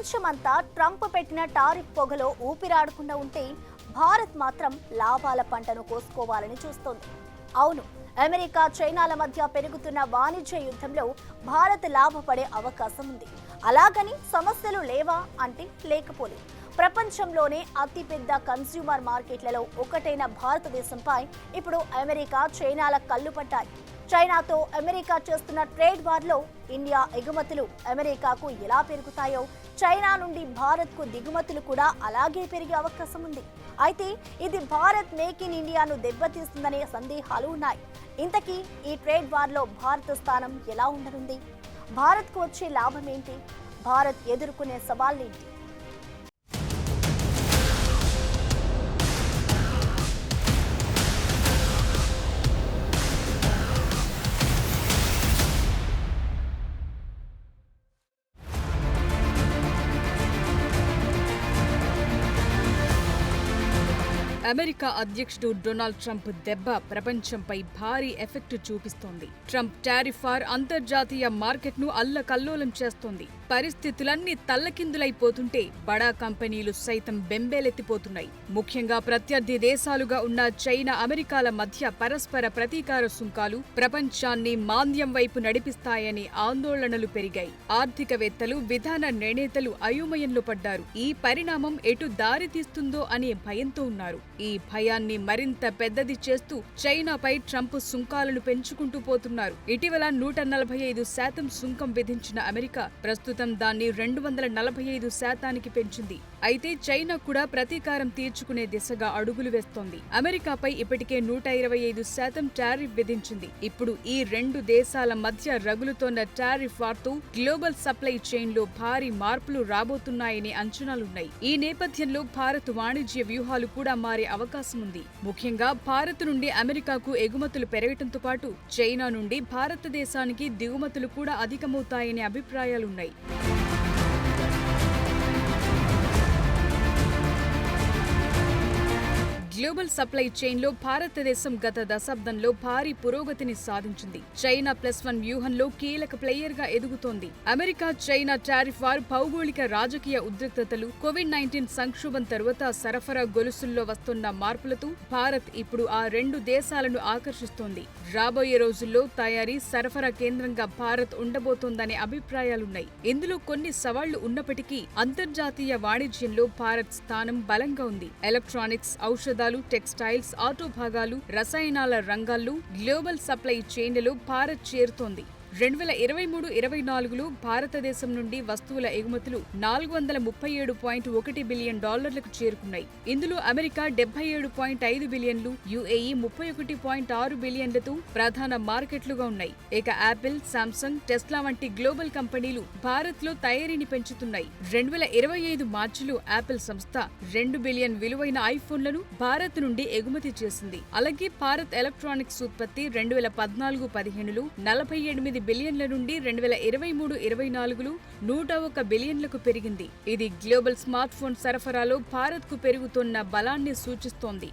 ప్రపంచమంతా ట్రంప్ పెట్టిన టారిఫ్ పొగలో ఊపిరాడకుండా ఉంటే భారత్ మాత్రం లాభాల పంటను కోసుకోవాలని చూస్తోంది. అవును, అమెరికా చైనాల మధ్య పెరుగుతున్న వాణిజ్య యుద్ధంలో భారత్ లాభపడే అవకాశం ఉంది. అలాగని సమస్యలు లేవా అంటే లేకపోలేదు. ప్రపంచంలోనే అతిపెద్ద కన్స్యూమర్ మార్కెట్లలో ఒకటైన భారతదేశంపై ఇప్పుడు అమెరికా చైనాల కళ్ళు పడ్డాయి. చైనాతో అమెరికా చేస్తున్న ట్రేడ్ వార్లో ఇండియా ఎగుమతులు అమెరికాకు ఎలా పెరుగుతాయో చైనా నుండి భారత్కు దిగుమతులు కూడా అలాగే పెరిగే అవకాశం ఉంది. అయితే ఇది భారత్ మేక్ ఇన్ ఇండియాను దెబ్బతీస్తుందనే సందేహాలు ఉన్నాయి. ఇంతకీ ఈ ట్రేడ్ వార్లో భారత్ స్థానం ఎలా ఉండనుంది? భారత్కు వచ్చే లాభం ఏంటి? భారత్ ఎదుర్కొనే సవాళ్లేంటి? అమెరికా అధ్యక్షుడు డొనాల్డ్ ట్రంప్ దెబ్బ ప్రపంచంపై భారీ ఎఫెక్ట్ చూపిస్తోంది. ట్రంప్ టారిఫ్ వార్ అంతర్జాతీయ మార్కెట్ను అల్లకల్లోలం చేస్తోంది. పరిస్థితులన్నీ తల్లకిందులైపోతుంటే బడా కంపెనీలు సైతం బెంబేలెత్తిపోతున్నాయి. ముఖ్యంగా ప్రత్యర్థి దేశాలుగా ఉన్న చైనా, అమెరికాల మధ్య పరస్పర ప్రతీకార సుంకాలు ప్రపంచాన్ని మాంద్యం వైపు నడిపిస్తాయని ఆందోళనలు పెరిగాయి. ఆర్థికవేత్తలు, విధాన నిర్ణేతలు అయోమయంలో పడ్డారు. ఈ పరిణామం ఎటు దారి తీస్తుందో అనే భయంతో ఉన్నారు. ఈ భయాన్ని మరింత పెద్దది చేస్తూ చైనాపై ట్రంప్ సుంకాలను పెంచుకుంటూ పోతున్నారు. ఇటీవల 145% సుంకం విధించిన అమెరికా ప్రస్తుతం దాన్ని 245% పెంచింది. అయితే చైనా కూడా ప్రతీకారం తీర్చుకునే దిశగా అడుగులు వేస్తోంది. అమెరికాపై ఇప్పటికే 125% టారిఫ్ విధించింది. ఇప్పుడు ఈ రెండు దేశాల మధ్య రగులుతోన్న టారిఫ్ వార్తో గ్లోబల్ సప్లై చైన్ లో భారీ మార్పులు రాబోతున్నాయనే అంచనాలున్నాయి. ఈ నేపథ్యంలో భారత్ వాణిజ్య వ్యూహాలు కూడా మారే అవకాశం ఉంది. ముఖ్యంగా భారత్ నుండి అమెరికాకు ఎగుమతులు పెరగటంతో పాటు చైనా నుండి భారతదేశానికి దిగుమతులు కూడా అధికమవుతాయనే అభిప్రాయాలున్నాయి. గ్లోబల్ సప్లై చైన్ లో భారతదేశం గత దశాబ్దంలో భారీ పురోగతిని సాధించింది. చైనా +1 వ్యూహంలో కీలక ప్లేయర్ గా ఎదుగుతోంది. అమెరికా చైనా టారిఫ్ వార్, భౌగోళిక రాజకీయ ఉద్రిక్తతలు, కోవిడ్-19 సంక్షోభం తరువాత సరఫరా గొలుసుల్లో వస్తున్న మార్పులతో భారత్ ఇప్పుడు ఆ రెండు దేశాలను ఆకర్షిస్తోంది. రాబోయే రోజుల్లో తయారీ, సరఫరా కేంద్రంగా భారత్ ఉండబోతోందనే అభిప్రాయాలున్నాయి. ఇందులో కొన్ని సవాళ్లు ఉన్నప్పటికీ అంతర్జాతీయ వాణిజ్యంలో భారత్ స్థానం బలంగా ఉంది. ఎలక్ట్రానిక్స్, ఔషధాలు, టెక్స్టైల్స్, ఆటో భాగాలు, రసాయనాల రంగాల్లో గ్లోబల్ సప్లై చైన్లలో భారత్ చేరుతోంది. 2023-24లో భారతదేశం నుండి వస్తువుల ఎగుమతులు $437.1 బిలియన్ చేరుకున్నాయి. ఇందులో అమెరికా $77.5 బిలియన్లు, యుఏఈ $31.6 బిలియన్లతో ప్రధాన మార్కెట్లుగా ఉన్నాయి. ఇక యాపిల్, శాంసంగ్, టెస్లా వంటి గ్లోబల్ కంపెనీలు భారత్ లో తయారీని పెంచుతున్నాయి. 2025 మార్చిలో యాపిల్ సంస్థ 2 బిలియన్ విలువైన ఐఫోన్లను భారత్ నుండి ఎగుమతి చేసింది. అలాగే భారత్ ఎలక్ట్రానిక్స్ ఉత్పత్తి 2014-15లో 48 బిలియన్ల నుండి 2023-24లో 101 బిలియన్లకు పెరిగింది. ఇది గ్లోబల్ స్మార్ట్ ఫోన్ సరఫరాలో భారత్కు పెరుగుతున్న బలాన్ని సూచిస్తోంది.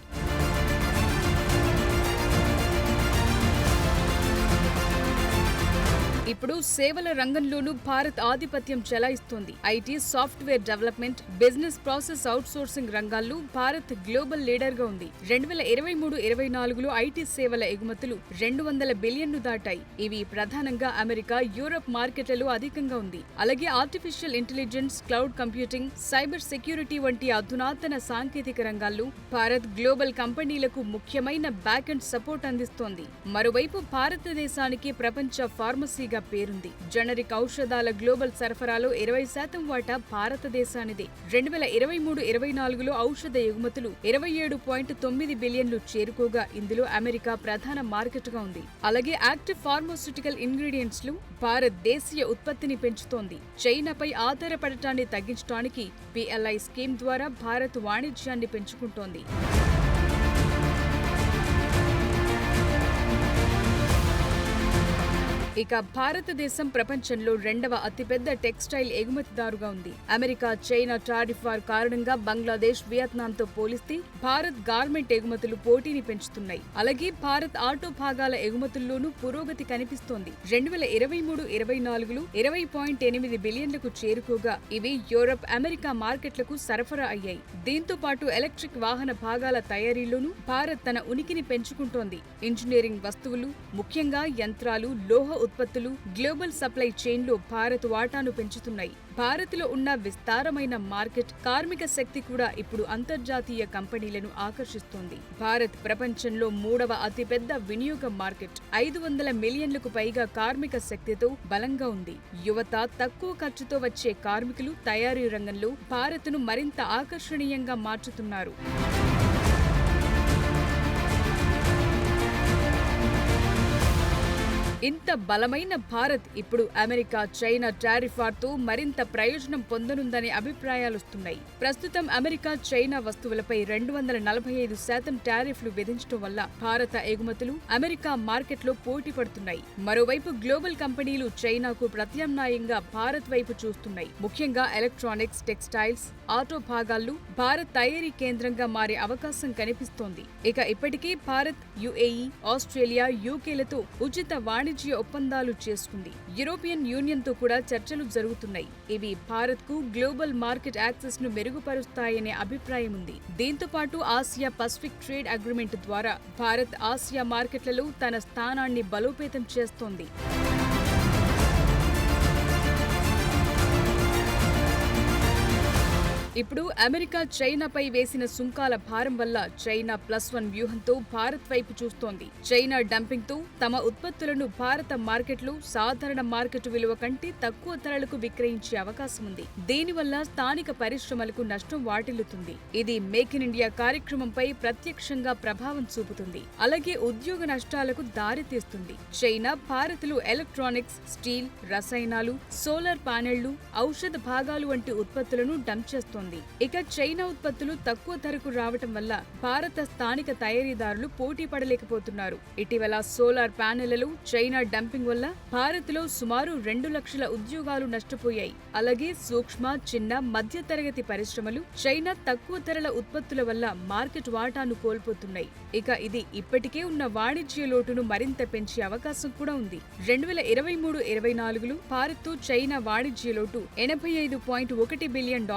ఇప్పుడు సేవల రంగంలోనూ భారత్ ఆధిపత్యం చెలాయిస్తోంది. IT, software development, business process outsourcing రంగాల్లో భారత్ గ్లోబల్ లీడర్ గా ఉంది. 2023-24లో ఐటీ సేవల ఎగుమతులు 200 బిలియన్లు దాటాయి. ఇవి ప్రధానంగా అమెరికా, యూరప్ మార్కెట్లలో అధికంగా ఉంది. అలాగే artificial intelligence, cloud computing, cyber security వంటి అధునాతన సాంకేతిక రంగాల్లో భారత్ గ్లోబల్ కంపెనీలకు ముఖ్యమైన బ్యాక్ అండ్ సపోర్ట్ అందిస్తోంది. మరోవైపు భారతదేశానికి ప్రపంచ ఫార్మసీ పేరుంది. జనరిక్ ఔషధాల గ్లోబల్ సరఫరాలో 20% వాటా భారతదేశానిదే. 2023-24లో ఔషధ ఎగుమతులు 27.9 బిలియన్లు చేరుకోగా ఇందులో అమెరికా ప్రధాన మార్కెట్ గా ఉంది. అలాగే యాక్టివ్ ఫార్మాస్యూటికల్ ఇంగ్రీడియంట్స్ లో భారత్ దేశీయ ఉత్పత్తిని పెంచుతోంది. చైనాపై ఆధారపడటాన్ని తగ్గించడానికి PLI స్కీమ్ ద్వారా భారత్ వాణిజ్యాన్ని పెంచుకుంటోంది. ఇక భారతదేశం ప్రపంచంలో రెండవ అతిపెద్ద టెక్స్టైల్ ఎగుమతిదారుగా ఉంది. అమెరికా, చైనా టారిఫ్ వార్ కారణంగా బంగ్లాదేశ్, వియత్నాంతో పోలిస్తే భారత్ గార్మెంట్ ఎగుమతులు పోటీని పెంచుతున్నాయి. అలాగే భారత్ ఆటో భాగాల ఎగుమతుల్లోనూ పురోగతి కనిపిస్తోంది. 2023-24లో 20.8 బిలియన్లకు చేరుకోగా ఇవి యూరప్, అమెరికా మార్కెట్లకు సరఫరా అయ్యాయి. దీంతో పాటు ఎలక్ట్రిక్ వాహన భాగాల తయారీలోనూ భారత్ తన ఉనికిని పెంచుకుంటోంది. ఇంజనీరింగ్ వస్తువులు, ముఖ్యంగా యంత్రాలు, లోహ ఉత్పత్తులు గ్లోబల్ సప్లై చైన్లో భారత్ వాటాను పెంచుతున్నాయి. భారత్లో ఉన్న విస్తారమైన మార్కెట్, కార్మిక శక్తి కూడా ఇప్పుడు అంతర్జాతీయ కంపెనీలను ఆకర్షిస్తోంది. భారత్ ప్రపంచంలో 3వ అతిపెద్ద వినియోగ మార్కెట్. 500 మిలియన్లకు పైగా కార్మిక శక్తితో బలంగా ఉంది. యువత, తక్కువ ఖర్చుతో వచ్చే కార్మికులు తయారీ రంగంలో భారత్ను మరింత ఆకర్షణీయంగా మార్చుతున్నారు. ఇంత బలమైన భారత్ ఇప్పుడు అమెరికా, చైనా టారిఫ్ వార్తో మరింత ప్రయోజనం పొందనుందనే అభిప్రాయాలొస్తున్నాయి. ప్రస్తుతం అమెరికా, చైనా వస్తువులపై 245% టారిఫ్లు విధించడం వల్ల భారత ఎగుమతులు అమెరికా మార్కెట్లో పోటీ పడుతున్నాయి. మరోవైపు గ్లోబల్ కంపెనీలు చైనాకు ప్రత్యామ్నాయంగా భారత్ వైపు చూస్తున్నాయి. ముఖ్యంగా ఎలక్ట్రానిక్స్, టెక్స్టైల్స్, ఆటో భాగాల్లో భారత్ తయారీ కేంద్రంగా మారే అవకాశం కనిపిస్తోంది. ఇక ఇప్పటికే భారత్, యుఏఈ, ఆస్ట్రేలియా, యూకేలతో ఉచిత వాణిజ్య ఒప్పందాలు చేసుకుంది. యూరోపియన్ యూనియన్ తో కూడా చర్చలు జరుగుతున్నాయి. ఇవి భారత్ కు గ్లోబల్ మార్కెట్ యాక్సెస్ ను మెరుగుపరుస్తాయనే అభిప్రాయం ఉంది. దీంతో పాటు ఆసియా పసిఫిక్ ట్రేడ్ అగ్రిమెంట్ ద్వారా భారత్ ఆసియా మార్కెట్లలో తన స్థానాన్ని బలోపేతం చేస్తోంది. ఇప్పుడు అమెరికా చైనాపై వేసిన సుంకాల భారం వల్ల చైనా +1 వ్యూహంతో భారత్ వైపు చూస్తోంది. చైనా డంపింగ్ తో తమ ఉత్పత్తులను భారత మార్కెట్లో సాధారణ మార్కెట్ విలువ కంటే తక్కువ ధరలకు విక్రయించే అవకాశం ఉంది. దీనివల్ల స్థానిక పరిశ్రమలకు నష్టం వాటిల్లుతుంది. ఇది మేక్ ఇన్ ఇండియా కార్యక్రమంపై ప్రత్యక్షంగా ప్రభావం చూపుతుంది. అలాగే ఉద్యోగ నష్టాలకు దారితీస్తుంది. చైనా భారత్లో ఎలక్ట్రానిక్స్, స్టీల్, రసాయనాలు, సోలార్ ప్యానెళ్లు, ఔషధ భాగాలు వంటి ఉత్పత్తులను డంప్ చేస్తోంది. ఇక చైనా ఉత్పత్తులు తక్కువ ధరకు రావటం వల్ల భారత స్థానిక తయారీదారులు పోటీ పడలేకపోతున్నారు. ఇటీవల సోలార్ ప్యానెళ్లలో చైనా డంపింగ్ వల్ల భారత్లో సుమారు 2 లక్షల ఉద్యోగాలు నష్టపోయాయి. అలాగే సూక్ష్మ, చిన్న, మధ్య తరగతి పరిశ్రమలు చైనా తక్కువ ధరల ఉత్పత్తుల వల్ల మార్కెట్ వాటాను కోల్పోతున్నాయి. ఇక ఇది ఇప్పటికే ఉన్న వాణిజ్య లోటును మరింత పెంచే అవకాశం కూడా ఉంది. 2023-24లో భారత్తో చైనా వాణిజ్య లోటు $85.1 బిలియన్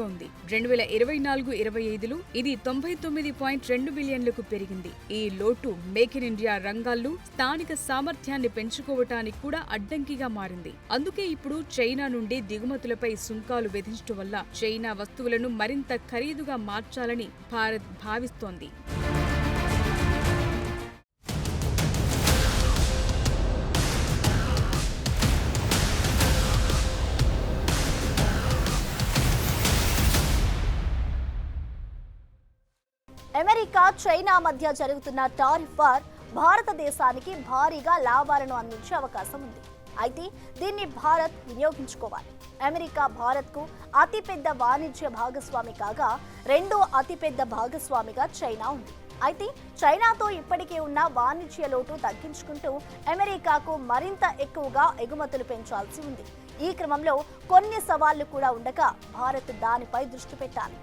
ఉంది. 2024-25లో ఇది $99.2 బిలియన్లకు పెరిగింది. ఈ లోటు మేక్ ఇన్ ఇండియా రంగాల్లో స్థానిక సామర్థ్యాన్ని పెంచుకోవటానికి కూడా అడ్డంకిగా మారింది. అందుకే ఇప్పుడు చైనా నుండి దిగుమతులపై సుంకాలు విధించడం వల్ల చైనా వస్తువులను మరింత ఖరీదుగా మార్చాలని భారత్ భావిస్తోంది. అమెరికా, చైనా మధ్య జరుగుతున్న టారిఫ్ వార్ భారతదేశానికి భారీగా లాభాలను అందించే అవకాశం ఉంది. అయితే దీన్ని భారత్ వినియోగించుకోవాలి. అమెరికా భారత్కు అతిపెద్ద వాణిజ్య భాగస్వామి కాగా రెండో అతిపెద్ద భాగస్వామిగా చైనా ఉంది. అయితే చైనాతో ఇప్పటికే ఉన్న వాణిజ్య లోటు తగ్గించుకుంటూ అమెరికాకు మరింత ఎక్కువగా ఎగుమతులు పెంచాల్సి ఉంది. ఈ క్రమంలో కొన్ని సవాళ్లు కూడా ఉండగా భారత్ దానిపై దృష్టి పెట్టాలి.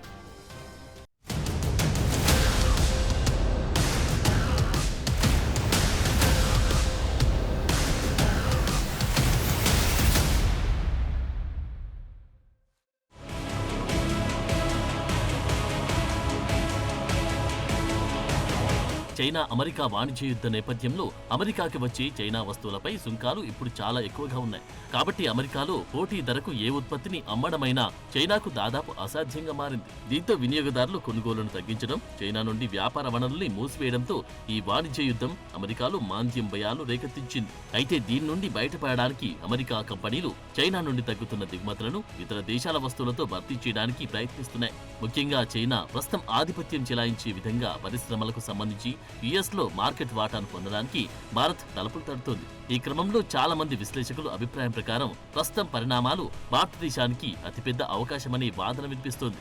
చైనా అమెరికా వాణిజ్య యుద్ధ నేపథ్యంలో అమెరికాకి వచ్చి చైనా వస్తువులపై సుంకాలు ఇప్పుడు చాలా ఎక్కువగా ఉన్నాయి. కాబట్టి అమెరికాలో పోటీ ధరకు ఏ ఉత్పత్తిని అమ్మడమైనా చైనాకు దాదాపు అసాధ్యంగా మారింది. దీంతో వినియోగదారులు కొనుగోలును తగ్గించడం, చైనా నుండి వ్యాపార వనరుల్ని మూసివేయడంతో ఈ వాణిజ్య యుద్ధం అమెరికాలో మాంద్యం భయాలు రేకెత్తించింది. అయితే దీని నుండి బయటపడడానికి అమెరికా కంపెనీలు చైనా నుండి తగ్గుతున్న దిగుమతులను ఇతర దేశాల వస్తువులతో భర్తీ చేయడానికి ప్రయత్నిస్తున్నాయి. ముఖ్యంగా చైనా ప్రస్తుతం ఆధిపత్యం చెలాయించే విధంగా పరిశ్రమలకు సంబంధించి యుఎస్లో మార్కెట్ వాటాను పొందడానికి భారత్ తలుపులు తడుతోంది. ఈ క్రమంలో చాలా మంది విశ్లేషకుల అభిప్రాయం ప్రకారం ప్రస్తుతం పరిణామాలు భారతదేశానికి అతిపెద్ద అవకాశమనే వాదన వినిపిస్తోంది.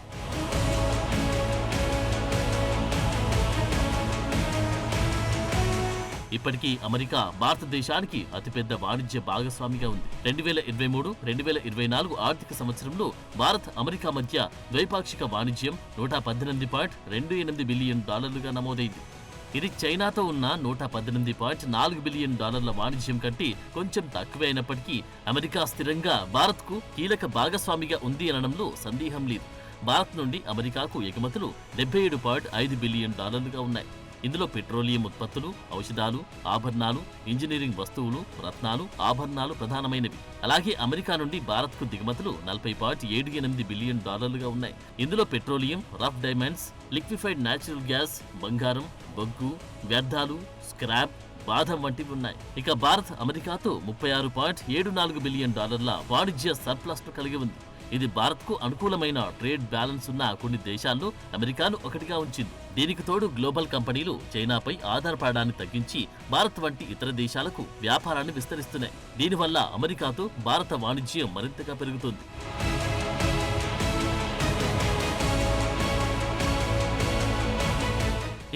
ఇప్పటికీ అమెరికా భారతదేశానికి అతిపెద్ద వాణిజ్య భాగస్వామిగా ఉంది. 2023-2024 ఆర్థిక సంవత్సరంలో భారత్ అమెరికా మధ్య ద్వైపాక్షిక వాణిజ్యం $118.28 బిలియన్ నమోదైంది. ఇది చైనాతో ఉన్న $118.4 బిలియన్ వాణిజ్యం కంటే కొంచెం తక్కువే అయినప్పటికీ అమెరికా స్థిరంగా భారత్కు కీలక భాగస్వామిగా ఉంది అనడంలో సందేహం లేదు. భారత్ నుండి అమెరికాకు ఎగుమతులు $77.5 బిలియన్ ఉన్నాయి. ఇందులో పెట్రోలియం ఉత్పత్తులు, ఔషధాలు, ఆభరణాలు, ఇంజనీరింగ్ వస్తువులు, రత్నాలు, ఆభరణాలు ప్రధానమైనవి. అలాగే అమెరికా నుండి భారత్కు దిగుమతులు $40.78 బిలియన్ ఉన్నాయి. ఇందులో petroleum, rough diamonds, liquefied natural gas, బంగారం, బొగ్గు, వ్యర్థాలు, స్క్రాప్, బాదం వంటివి ఉన్నాయి. ఇక భారత్ అమెరికాతో $36.74 బిలియన్ వాణిజ్య సర్ప్లస్ ను కలిగి ఉంది. ఇది భారత్కు అనుకూలమైన ట్రేడ్ బ్యాలెన్స్ ఉన్న కొన్ని దేశాల్లో అమెరికాను ఒకటిగా ఉంచింది. దీనికి తోడు గ్లోబల్ కంపెనీలు చైనాపై ఆధారపడడాన్ని తగ్గించి భారత్ వంటి ఇతర దేశాలకు వ్యాపారాన్ని విస్తరిస్తున్నాయి. దీనివల్ల అమెరికాతో భారత వాణిజ్యం మరింతగా పెరుగుతుంది.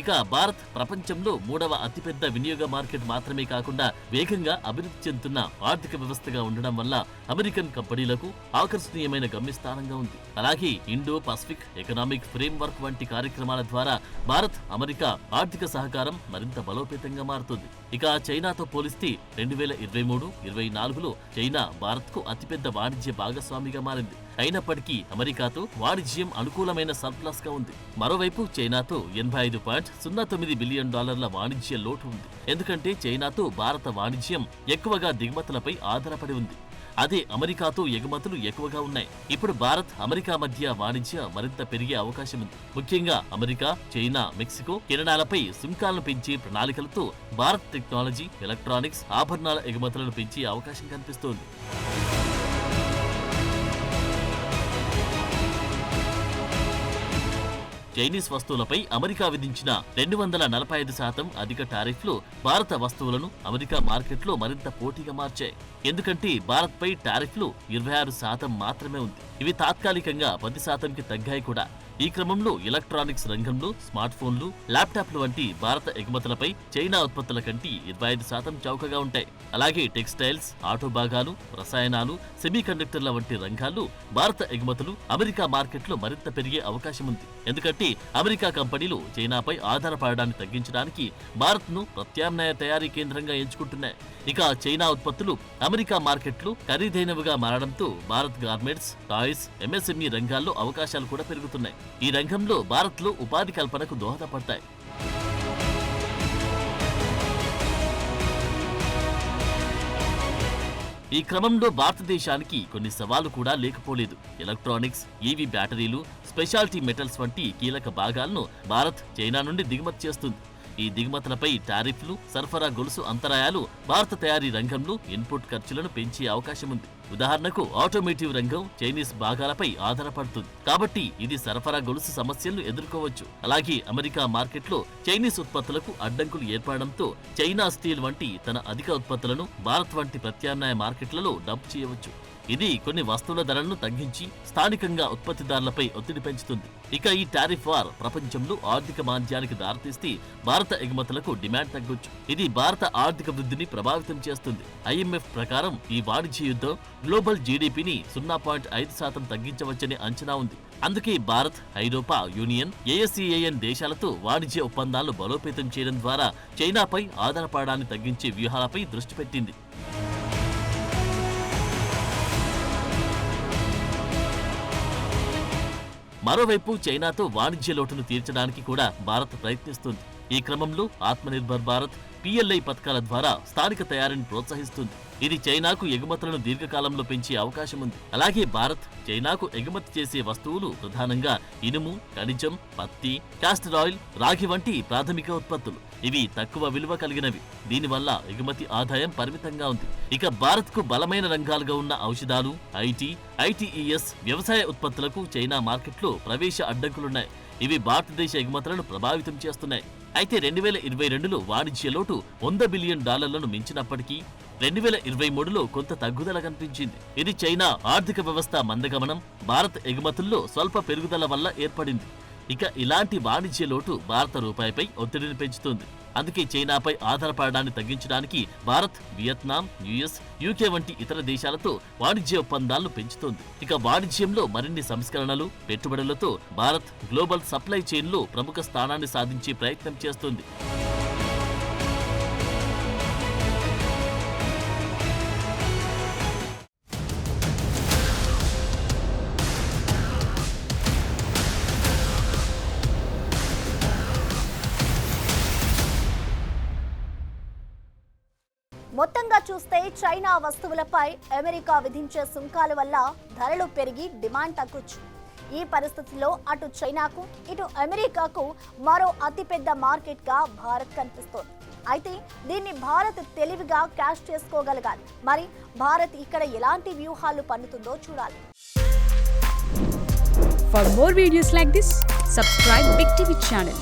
ఇక భారత్ ప్రపంచంలో 3వ అతిపెద్ద వినియోగ మార్కెట్ మాత్రమే కాకుండా వేగంగా అభివృద్ధి చెందుతున్న ఆర్థిక వ్యవస్థగా ఉండడం వల్ల అమెరికన్ కంపెనీలకు ఆకర్షణీయమైన గమ్యస్థానంగా ఉంది. అలాగే ఇండో పసిఫిక్ ఎకనామిక్ ఫ్రేమ్వర్క్ వంటి కార్యక్రమాల ద్వారా భారత్ అమెరికా ఆర్థిక సహకారం మరింత బలోపేతంగా మారుతుంది. ఇక చైనాతో పోలిస్తే 2023-24లో చైనా భారత్కు అతిపెద్ద వాణిజ్య భాగస్వామిగా మారింది. అయినప్పటికీ అమెరికాతో వాణిజ్యం అనుకూలమైన సర్ప్లస్ గా ఉంది. మరోవైపు చైనాతో $85.09 బిలియన్ వాణిజ్య లోటు ఉంది. ఎందుకంటే చైనాతో భారత వాణిజ్యం ఎక్కువగా దిగుమతులపై ఆధారపడి ఉంది. అదే అమెరికాతో ఎగుమతులు ఎక్కువగా ఉన్నాయి. ఇప్పుడు భారత్ అమెరికా మధ్య వాణిజ్యం మరింత పెరిగే అవకాశం ఉంది. ముఖ్యంగా అమెరికా, చైనా, మెక్సికో, కెనడాలపై సుంకాలను పెంచే ప్రణాళికలతో భారత్ టెక్నాలజీ, ఎలక్ట్రానిక్స్, ఆభరణాల ఎగుమతులను పెంచే అవకాశం కనిపిస్తోంది. చైనీస్ వస్తువులపై అమెరికా విధించిన 245% అధిక టారిఫ్లు భారత వస్తువులను అమెరికా మార్కెట్లో మరింత పోటీగా మార్చాయి. ఎందుకంటే భారత్పై టారిఫ్లు 26% మాత్రమే ఉంది. ఇవి తాత్కాలికంగా 10%కి తగ్గాయి కూడా. ఈ క్రమంలో ఎలక్ట్రానిక్స్ రంగంలో స్మార్ట్ ఫోన్లు, ల్యాప్టాప్లు వంటి భారత ఎగుమతులపై చైనా ఉత్పత్తుల కంటే 25% చౌకగా ఉంటాయి. అలాగే టెక్స్టైల్స్, ఆటో భాగాలు, రసాయనాలు, సెమీకండక్టర్ల వంటి రంగాల్లో భారత ఎగుమతులు అమెరికా మార్కెట్లో మరింత పెరిగే అవకాశం ఉంది. ఎందుకంటే అమెరికా కంపెనీలు చైనాపై ఆధారపడడాన్ని తగ్గించడానికి భారత్ను ప్రత్యామ్నాయ తయారీ కేంద్రంగా ఎంచుకుంటున్నాయి. ఇక చైనా ఉత్పత్తులు అమెరికా మార్కెట్లు ఖరీదైనవిగా మారడంతో భారత్ గార్మెంట్స్, టాయ్స్, ఎంఎస్ఎంఈ రంగాల్లో అవకాశాలు కూడా పెరుగుతున్నాయి. ఈ రంగంలో భారత్లో ఉపాధి కల్పనకు దోహదపడతాయి. ఈ క్రమంలో భారతదేశానికి కొన్ని సవాళ్లు కూడా లేకపోలేదు. ఎలక్ట్రానిక్స్, ఈవీ బ్యాటరీలు, స్పెషాలిటీ మెటల్స్ వంటి కీలక భాగాలను భారత్ చైనా నుండి దిగుమతి చేస్తుంది. ఈ దిగుమతులపై టారిఫ్లు, సరఫరా గొలుసు అంతరాయాలు భారత తయారీ రంగంలో ఇన్పుట్ ఖర్చులను పెంచే అవకాశం ఉంది. ఉదాహరణకు ఆటోమేటివ్ రంగం చైనీస్ భాగాలపై ఆధారపడుతుంది. కాబట్టి ఇది సరఫరా గొలుసు సమస్యలను ఎదుర్కోవచ్చు. అలాగే అమెరికా మార్కెట్లో చైనీస్ ఉత్పత్తులకు అడ్డంకులు ఏర్పడడంతో చైనా స్టీల్ వంటి తన అధిక ఉత్పత్తులను భారత్ వంటి ప్రత్యామ్నాయ మార్కెట్లలో డంప్ చేయవచ్చు. ఇది కొన్ని వస్తువుల ధరలను తగ్గించి స్థానికంగా ఉత్పత్తిదారులపై ఒత్తిడి పెంచుతుంది. ఇక ఈ టారిఫ్ వార్ ప్రపంచంలో ఆర్థిక మాంద్యానికి దారితీస్తే భారత ఎగుమతులకు డిమాండ్ తగ్గొచ్చు. ఇది భారత ఆర్థిక వృద్ధిని ప్రభావితం చేస్తుంది. ఐఎంఎఫ్ ప్రకారం ఈ వాణిజ్య యుద్ధం గ్లోబల్ జీడీపీని 0.5% తగ్గించవచ్చని అంచనా ఉంది. అందుకే భారత్, ఐరోపా యూనియన్, ఏఎస్ఈఏఎన్ దేశాలతో వాణిజ్య ఒప్పందాలను బలోపేతం చేయడం ద్వారా చైనాపై ఆధారపడడాన్ని తగ్గించే వ్యూహాలపై దృష్టి పెట్టింది. మరోవైపు చైనాతో వాణిజ్య లోటును తీర్చడానికి కూడా భారత్ ప్రయత్నిస్తుంది. ఈ క్రమంలో ఆత్మనిర్భర్ భారత్, PLI పథకాల ద్వారా స్థానిక తయారీని ప్రోత్సహిస్తుంది. ఇది చైనాకు ఎగుమతులను దీర్ఘకాలంలో పెంచే అవకాశం ఉంది. అలాగే భారత్ చైనాకు ఎగుమతి చేసే వస్తువులు ప్రధానంగా ఇనుము, ఖనిజం, పత్తి, కాస్టర్ ఆయిల్, రాగి వంటి ప్రాథమిక ఉత్పత్తులు. ఇవి తక్కువ విలువ కలిగినవి. దీనివల్ల ఎగుమతి ఆదాయం పరిమితంగా ఉంది. ఇక భారత్కు బలమైన రంగాలుగా ఉన్న ఔషధాలు, ITES, వ్యవసాయ ఉత్పత్తులకు చైనా మార్కెట్లో ప్రవేశ అడ్డంకులున్నాయి. ఇవి భారతదేశ ఎగుమతులను ప్రభావితం చేస్తున్నాయి. అయితే 2022లో వాణిజ్య లోటు $100 బిలియన్ మించినప్పటికీ 2023లో కొంత తగ్గుదల కనిపించింది. ఇది చైనా ఆర్థిక వ్యవస్థ మందగమనం, భారత్ ఎగుమతుల్లో స్వల్ప పెరుగుదల వల్ల ఏర్పడింది. ఇక ఇలాంటి వాణిజ్య లోటు భారత రూపాయిపై ఒత్తిడిని పెంచుతుంది. అందుకే చైనాపై ఆధారపడడాన్ని తగ్గించడానికి భారత్, వియత్నాం, యుఎస్, యూకే వంటి ఇతర దేశాలతో వాణిజ్య ఒప్పందాలను పెంచుతోంది. ఇక వాణిజ్యంలో మరిన్ని సంస్కరణలు, పెట్టుబడులతో భారత్ గ్లోబల్ సప్లై చైన్లో ప్రముఖ స్థానాన్ని సాధించే ప్రయత్నం చేస్తోంది. మొత్తంగా చూస్తే చైనా వస్తువులపై అమెరికా విధించే సుంకాల వల్ల ధరలు పెరిగి డిమాండ్ తగ్గొచ్చు. ఈ పరిస్థితుల్లో అటు చైనాకు ఇటు అమెరికాకు మరో అతిపెద్ద మార్కెట్గా భారత్ కనిపిస్తోంది. అయితే దీన్ని భారత్ తెలివిగా క్యాష్ చేసుకోగలగాలి. మరి భారత్ ఇక్కడ ఎలాంటి వ్యూహాలు పన్నుతుందో చూడాలి. For more videos like this, subscribe Big TV channel.